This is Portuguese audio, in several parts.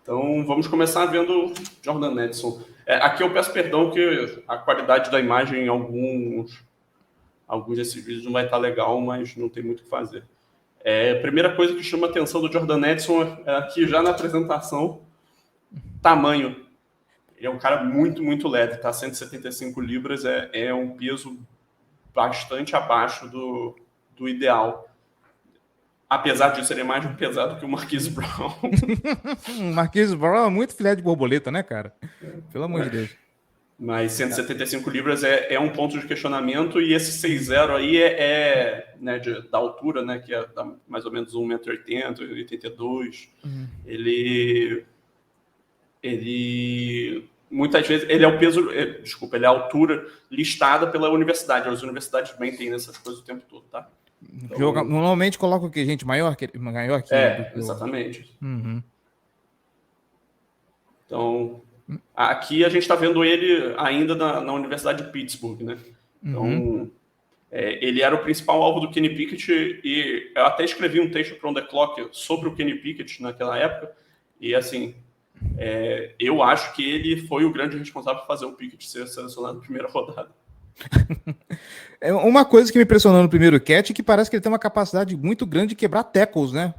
Então, vamos começar vendo Jordan Edson. Aqui eu peço perdão que a qualidade da imagem em alguns desses vídeos não vai estar legal, mas não tem muito o que fazer. A primeira coisa que chama a atenção do Jordan Edson é aqui já na apresentação, tamanho. Ele é um cara muito, muito leve, tá? 175 libras é um peso bastante abaixo do ideal. Apesar de ser mais pesado que o Marquise Brown. Marquise Brown é muito filé de borboleta, né, cara? Pelo amor de Deus. Mas 175 libras é um ponto de questionamento, e esse 6'0 aí né, da altura, né, que é mais ou menos 1,80 m, 1,82 m. Ele muitas vezes ele é o peso, desculpa, ele é a altura listada pela universidade. As universidades mentem nessas coisas o tempo todo, tá? Então, normalmente coloca o que? Gente maior que exatamente. Uhum. Então, aqui a gente está vendo ele ainda na Universidade de Pittsburgh, né? Então, ele era o principal alvo do Kenny Pickett, e eu até escrevi um texto para On The Clock sobre o Kenny Pickett naquela época, e assim, eu acho que ele foi o grande responsável por fazer o Pickett ser selecionado na primeira rodada. Uma coisa que me impressionou no primeiro catch é que parece que ele tem uma capacidade muito grande de quebrar tackles, né?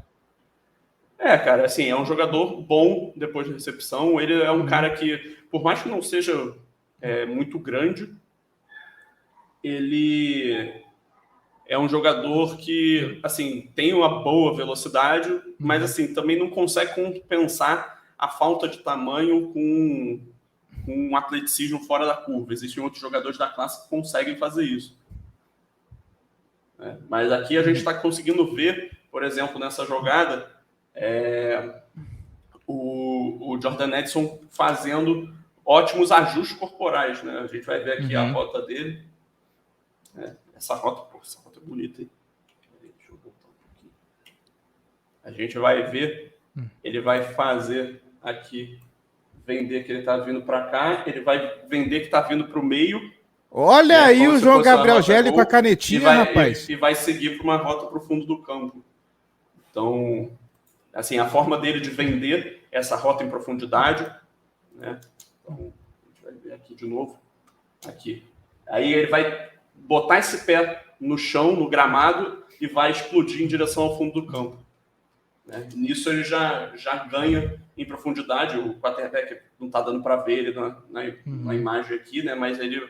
Cara, assim, é um jogador bom depois da recepção. Ele é um cara que, por mais que não seja muito grande, ele é um jogador que, assim, tem uma boa velocidade, mas, assim, também não consegue compensar a falta de tamanho com um atleticismo fora da curva. Existem outros jogadores da classe que conseguem fazer isso. Mas aqui a gente está conseguindo ver, por exemplo, nessa jogada, o Jordan Edson fazendo ótimos ajustes corporais, né? A gente vai ver aqui a rota dele. Essa rota é bonita, hein? Deixa eu voltar um pouquinho. A gente vai ver, ele vai fazer aqui, vender que ele está vindo para cá, ele vai vender que está vindo para o meio. Olha aí o João Gabriel Gelli com a canetinha, rapaz. E vai seguir para uma rota para o fundo do campo. Então, assim, a forma dele de vender essa rota em profundidade, né? Então, a gente vai ver aqui de novo. Aqui. Aí ele vai botar esse pé no chão, no gramado, e vai explodir em direção ao fundo do campo. Né? Nisso ele já ganha em profundidade. O quarterback não está dando para ver ele na imagem aqui, né? Mas ele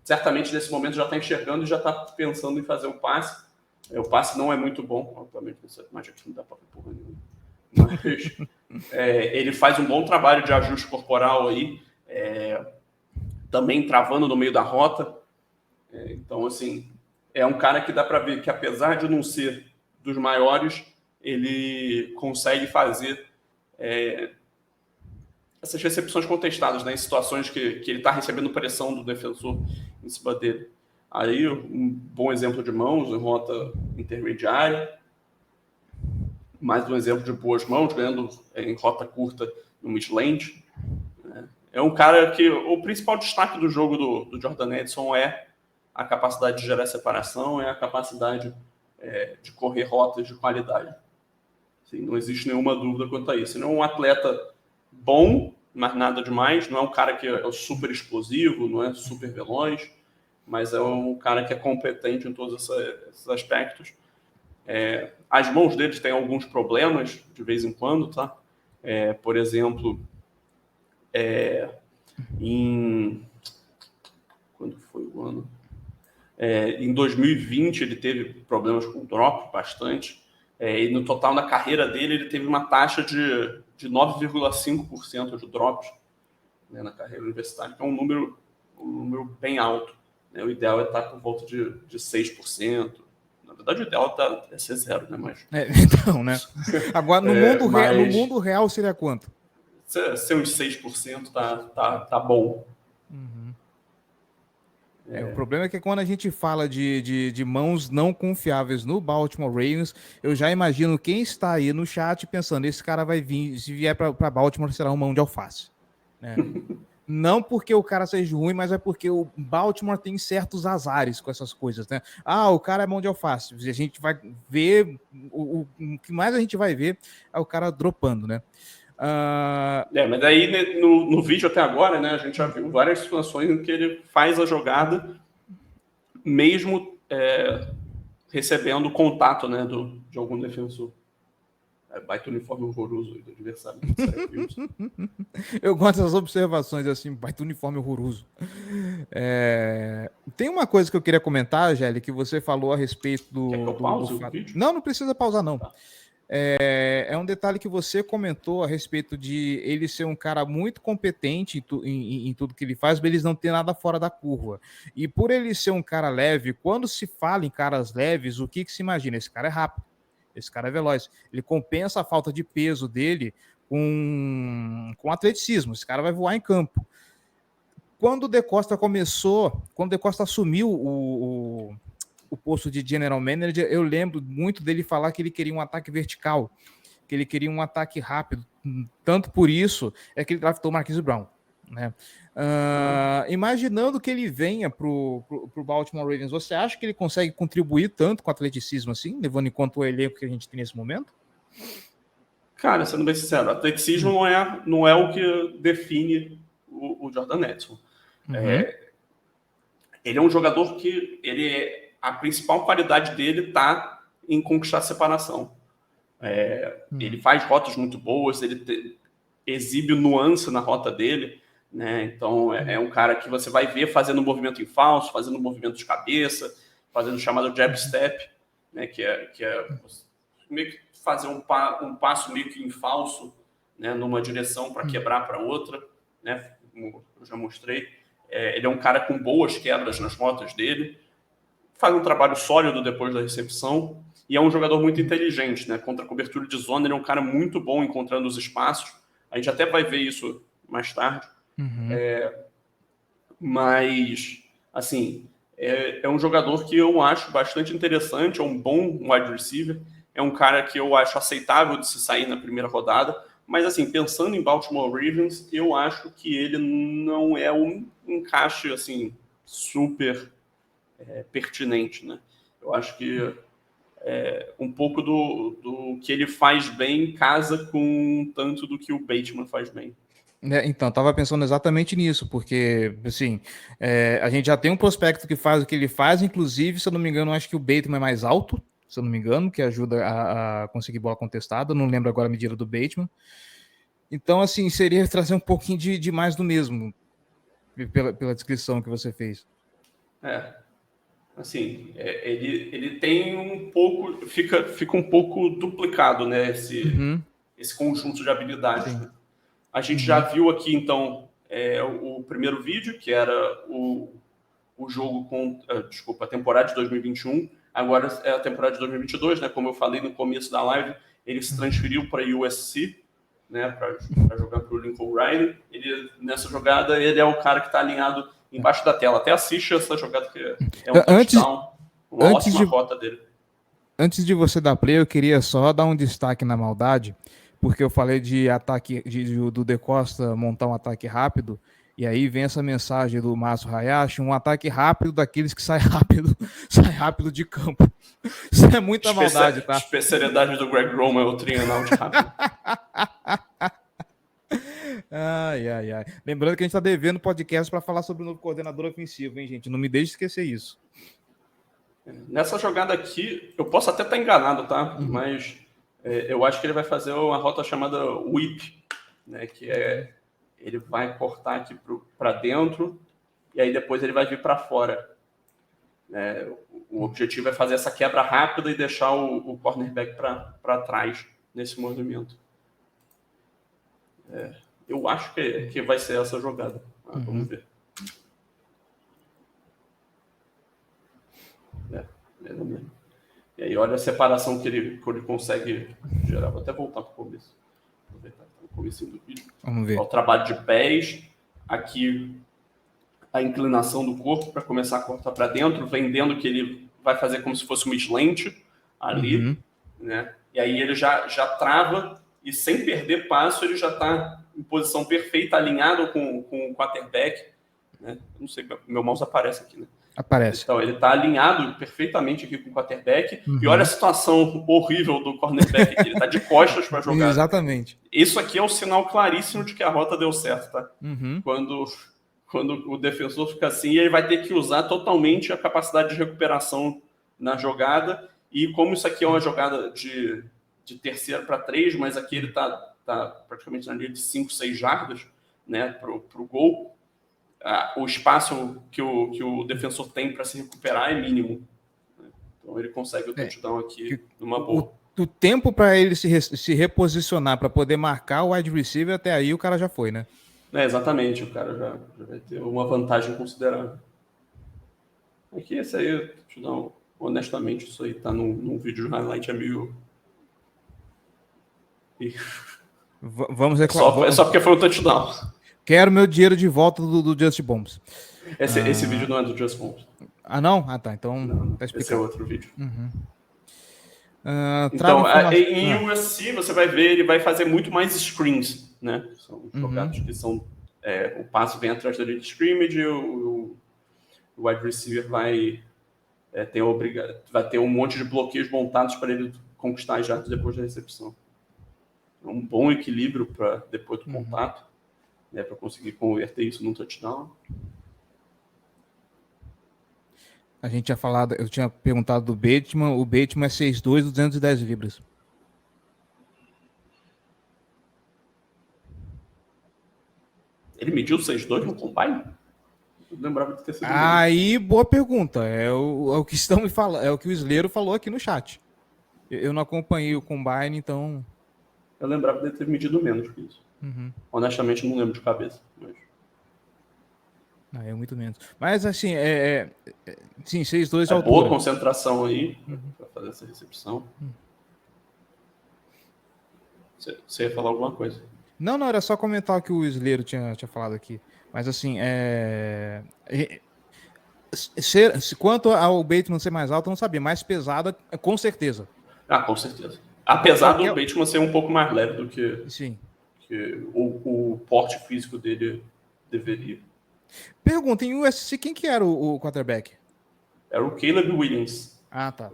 certamente nesse momento já está enxergando e já está pensando em fazer o passe. O passe não é muito bom, obviamente nessa imagem aqui não dá para ver porra nenhuma. Mas ele faz um bom trabalho de ajuste corporal aí, também travando no meio da rota. Então, assim, é um cara que dá para ver que, apesar de não ser dos maiores, ele consegue fazer essas recepções contestadas, né, em situações que ele está recebendo pressão do defensor em cima dele. Aí, um bom exemplo de mãos em rota intermediária. Mais um exemplo de boas mãos, ganhando em rota curta no Midland. É um cara que o principal destaque do jogo do Jordan Edson é a capacidade de gerar separação, é a capacidade de correr rotas de qualidade. Assim, não existe nenhuma dúvida quanto a isso. Ele é um atleta bom, mas nada demais. Não é um cara que é super explosivo, não é super veloz, mas é um cara que é competente em todos esses aspectos. As mãos deles têm alguns problemas de vez em quando, tá? Por exemplo, quando foi o ano? Em 2020 ele teve problemas com drop bastante. E no total, na carreira dele, ele teve uma taxa de 9,5% de drops, né, na carreira universitária, que é um número bem alto. Né? O ideal é estar por volta de 6%. Na verdade, o ideal é ser zero, né? Mas... então, né? Agora, no mundo real seria quanto? Ser uns 6% tá bom. O problema é que quando a gente fala de mãos não confiáveis no Baltimore Ravens, eu já imagino quem está aí no chat pensando, esse cara vai vir, se vier para Baltimore, será uma mão de alface. Né? Não porque o cara seja ruim, mas é porque o Baltimore tem certos azares com essas coisas, né? O cara é mão de alface. A gente vai ver, o que mais a gente vai ver é o cara dropando, né? Mas daí no vídeo até agora, né, a gente já viu várias situações em que ele faz a jogada mesmo recebendo contato, né, de algum defensor. Baita uniforme horroroso do adversário. Eu gosto dessas observações assim, baita uniforme horroroso. Tem uma coisa que eu queria comentar, Gelli, que você falou a respeito do... Quer que eu pause o vídeo? Não precisa pausar, não. Tá. É um detalhe que você comentou a respeito de ele ser um cara muito competente em tudo que ele faz, mas ele não ter nada fora da curva. E por ele ser um cara leve, quando se fala em caras leves, o que se imagina? Esse cara é rápido, esse cara é veloz. Ele compensa a falta de peso dele com atleticismo. Esse cara vai voar em campo. Quando o De Costa assumiu o posto de General Manager, eu lembro muito dele falar que ele queria um ataque vertical, que ele queria um ataque rápido. Tanto por isso é que ele draftou Marquise Brown, né? Imaginando que ele venha para o Baltimore Ravens, você acha que ele consegue contribuir tanto com o atleticismo assim, levando em conta o elenco que a gente tem nesse momento? Cara, sendo bem sincero, atleticismo não é o que define o Jordan Edson. Ele é um jogador que a principal qualidade dele está em conquistar a separação. Ele faz rotas muito boas, ele exibe nuance na rota dele, né? Então é um cara que você vai ver fazendo movimento em falso, fazendo movimento de cabeça, fazendo o chamado jab step, né? Que é meio que fazer um passo meio que em falso, né? Numa direção para quebrar para outra, né? Como eu já mostrei. Ele é um cara com boas quebras nas rotas dele, faz um trabalho sólido depois da recepção e é um jogador muito inteligente, né? Contra a cobertura de zona, ele é um cara muito bom encontrando os espaços. A gente até vai ver isso mais tarde. Mas, assim, é um jogador que eu acho bastante interessante, é um bom wide receiver, é um cara que eu acho aceitável de se sair na primeira rodada, mas, assim, pensando em Baltimore Ravens, eu acho que ele não é um encaixe, assim, super pertinente, né? Eu acho que um pouco do que ele faz bem casa com tanto do que o Bateman faz bem. Então, estava pensando exatamente nisso, porque, assim, a gente já tem um prospecto que faz o que ele faz, inclusive, se eu não me engano, acho que o Bateman é mais alto, se eu não me engano, que ajuda a conseguir bola contestada, não lembro agora a medida do Bateman. Então, assim, seria trazer um pouquinho de mais do mesmo, pela descrição que você fez. Assim, ele tem um pouco, fica um pouco duplicado, né, esse conjunto de habilidades. Né? A gente já viu aqui, então, o primeiro vídeo, que era o jogo a temporada de 2021, agora é a temporada de 2022, né, como eu falei no começo da live, ele se transferiu para a USC, né, para jogar para o Lincoln Riley. Nessa jogada, ele é o cara que está alinhado embaixo da tela. Até assiste essa jogada, que é um touchdown, uma ótima rota dele. Antes de você dar play, eu queria só dar um destaque na maldade, porque eu falei de ataque do De Costa montar um ataque rápido, e aí vem essa mensagem do Márcio Hayashi, um ataque rápido daqueles que sai rápido de campo. Isso é muita maldade, tá? Especialidade do Greg Roman é o triângulo de rápido. Ai. Lembrando que a gente tá devendo podcast para falar sobre o novo coordenador ofensivo, hein, gente? Não me deixe esquecer isso. Nessa jogada aqui, eu posso até estar enganado, tá? Mas eu acho que ele vai fazer uma rota chamada whip, né? Que ele vai cortar aqui para dentro e aí depois ele vai vir para fora. O objetivo é fazer essa quebra rápida e deixar o cornerback para trás nesse movimento. Eu acho que vai ser essa jogada. Vamos ver. E aí olha a separação que ele consegue gerar. Vou até voltar para o começo. Aproveitar o começo do vídeo. Vamos ver. O trabalho de pés. Aqui a inclinação do corpo para começar a cortar para dentro, vendendo que ele vai fazer como se fosse uma slant ali, né? E aí ele já trava e sem perder passo ele já está em posição perfeita, alinhado com o quarterback, né? Não sei, meu mouse aparece aqui, né? Aparece. Então, ele está alinhado perfeitamente aqui com o quarterback. E olha a situação horrível do cornerback aqui. Ele está de costas para jogar. Exatamente. Isso aqui é um sinal claríssimo de que a rota deu certo, tá? Uhum. Quando o defensor fica assim, ele vai ter que usar totalmente a capacidade de recuperação na jogada. E como isso aqui é uma jogada de terceira para 3, mas aqui ele está praticamente na linha de 5, 6 jardas, né, para o gol, o espaço que o defensor tem para se recuperar é mínimo. Então ele consegue o touchdown aqui numa boa. O tempo para ele se reposicionar para poder marcar o wide receiver, até aí o cara já foi, né? Exatamente, o cara já vai ter uma vantagem considerável. Aqui, esse aí, touchdown, honestamente, isso aí tá num vídeo de highlight, é meio... Vamos reclamar. É só porque foi um touchdown. Quero meu dinheiro de volta do Just Bombs. Esse vídeo não é do Just Bombs. Ah, não? Ah, tá. Então, não, tá explicado. Esse é outro vídeo. Então, em USC, você vai ver, ele vai fazer muito mais screens, né? São jogadas que são... o passe vem atrás da linha de scrimmage, o wide receiver vai ter um monte de bloqueios montados para ele conquistar as jardas depois da recepção. É um bom equilíbrio para depois do contato, né, para conseguir converter isso num touchdown. A gente tinha falado, eu tinha perguntado do Bateman, o Bateman é 6'2", 210 libras. Ele mediu 6'2" no combine? Eu lembrava de ter sido aí, boa pergunta. É o que estão me falando, é o que o Isleiro falou aqui no chat. Eu não acompanhei o combine, então... Eu lembrava de ter medido menos que isso. Honestamente, não lembro de cabeça. Mas... é muito menos. Mas, assim, sim, 6'2" de altura. Boa concentração aí para fazer essa recepção. Você ia falar alguma coisa? Não, era só comentar o que o Isleiro tinha falado aqui. Mas, assim, quanto ao Bateman ser mais alto, eu não sabia. Mais pesada, com certeza. Com certeza. Apesar do Bateman ser um pouco mais leve do que, sim, que o porte físico dele deveria. Pergunta, em USC, quem que era o quarterback? Era o Caleb Williams. Ah, tá.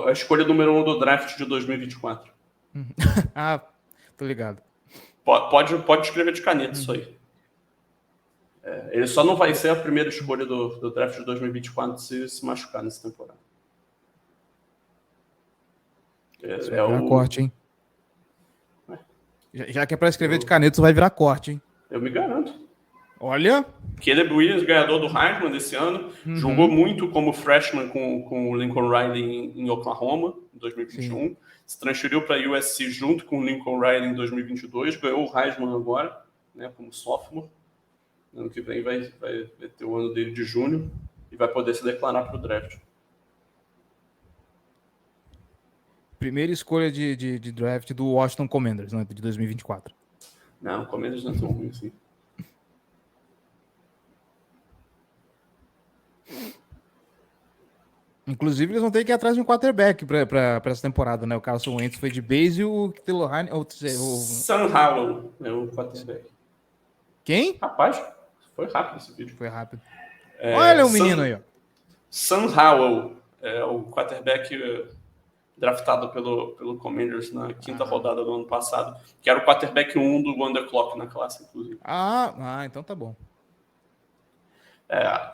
A escolha número 1 do draft de 2024. Tô ligado. Pode escrever de caneta isso aí. Ele só não vai ser a primeira escolha do draft de 2024 se machucar nessa temporada. Vai virar corte, hein? Já que é para escrever de caneta, isso vai virar corte, hein? Eu me garanto. Olha! Caleb Williams, ganhador do Heisman desse ano, jogou muito como freshman com o Lincoln Riley em Oklahoma, em 2021. Sim. Se transferiu para a USC junto com o Lincoln Riley em 2022, ganhou o Heisman agora, né, como sophomore. Ano que vem vai ter o ano dele de junho e vai poder se declarar para o draft. Primeira escolha de draft do Washington Commanders, né, de 2024. Não, o Commanders não é tão ruim assim. Inclusive, eles vão ter que ir atrás de um quarterback para essa temporada, né? O Carson Wentz foi de base e o Tilohane... Sam Howell é o quarterback. Quem? Rapaz, foi rápido esse vídeo. Foi rápido. Olha o menino aí, ó. Sam Howell é o quarterback draftado pelo Commanders na quinta rodada do ano passado, que era o quarterback 1 do Underclock na classe, inclusive. Então tá bom.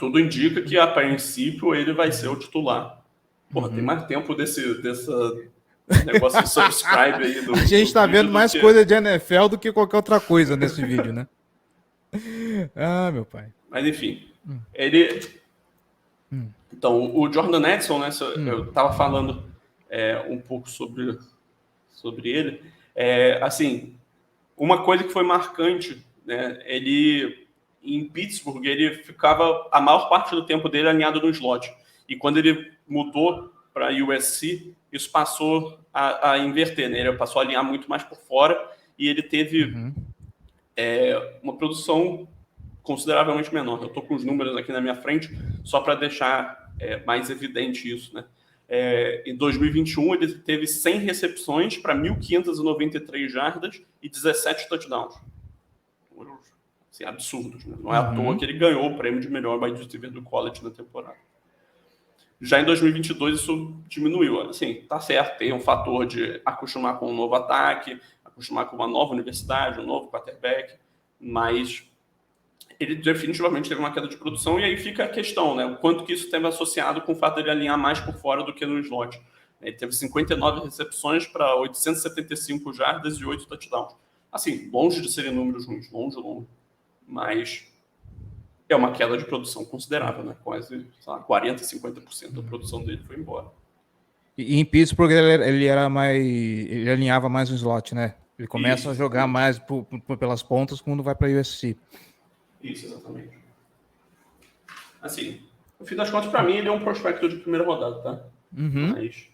Tudo indica que, a princípio, ele vai ser o titular. Porra, tem mais tempo desse negócio de subscribe aí. A gente tá vendo mais coisa de NFL do que qualquer outra coisa nesse vídeo, né? Meu pai. Mas, enfim, ele... Então, o Jordan Edson, né, eu tava falando um pouco sobre ele. Assim, uma coisa que foi marcante, né, em Pittsburgh, ele ficava a maior parte do tempo dele alinhado no slot. E quando ele mudou para USC, isso passou a inverter, né? Ele passou a alinhar muito mais por fora e ele teve uma produção consideravelmente menor. Eu estou com os números aqui na minha frente, só para deixar mais evidente isso, né? Em 2021, ele teve 100 recepções para 1.593 jardas e 17 touchdowns. assim, absurdos. Né? Não é à toa que ele ganhou o prêmio de melhor wide receiver do college na temporada. Já em 2022 isso diminuiu. Assim, tá certo, tem um fator de acostumar com um novo ataque, acostumar com uma nova universidade, um novo quarterback, mas ele definitivamente teve uma queda de produção, e aí fica a questão, né? O quanto que isso teve associado com o fato de ele alinhar mais por fora do que no slot. Ele teve 59 recepções para 875 jardas e 8 touchdowns. Assim, longe de serem números ruins, longe. Mas é uma queda de produção considerável, né? Quase, sei lá, 40%, 50% da produção dele foi embora. E em Pittsburgh ele era mais. Ele alinhava mais o slot, né? Ele começa a jogar mais pelas pontas quando vai para a USC. Isso, exatamente. Assim, no fim das contas, para mim, ele é um prospecto de primeira rodada, tá? Mas